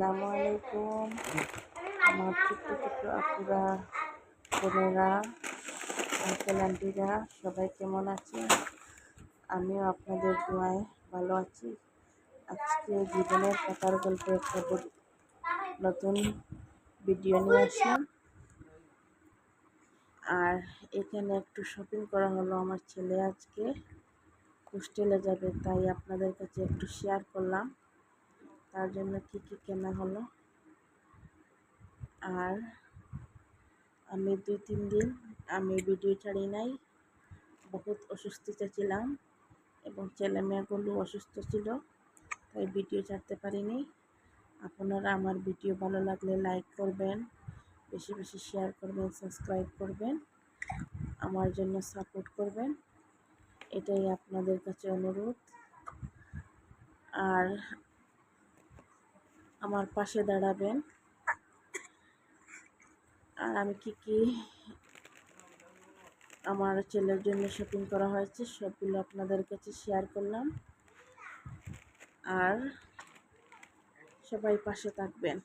আসসালামু আলাইকুম। আমার ছোট্ট ছোট্ট আপুরা, বোনেরা, আঙ্কেল আন্টিরা সবাই কেমন আছেন? আমিও আপনাদের দোয়ায় ভালো আছি। আজকে জীবনের পাতার গল্পে একটা নতুন ভিডিও নিয়ে আসলাম। আর এখানে একটু শপিং করা হলো। আমার ছেলে আজকে হোস্টেলে যাবে, তাই আপনাদের কাছে একটু শেয়ার করলাম তার জন্য কি কি কেনা হলো। আর আমি 2-3 দিন ভিডিও ছাড়ি নাই, বহুত অসুস্থতা ছিলাম এবং ছেলে মেয়েগুলো অসুস্থ ছিল, তাই ভিডিও ছাড়তে পারিনি। আপনারা আমার ভিডিও ভালো লাগলে লাইক করবেন, বেশি বেশি শেয়ার করবেন, সাবস্ক্রাইব করবেন, আমার জন্য সাপোর্ট করবেন, এটাই আপনাদের কাছে অনুরোধ। আর আমার পাশে দাঁড়াবেন। আর আমি কি আমার ছেলের জন্য শপিং করা হয়েছে সবগুলো আপনাদের কাছে শেয়ার করলাম। আর সবাই পাশে থাকবেন।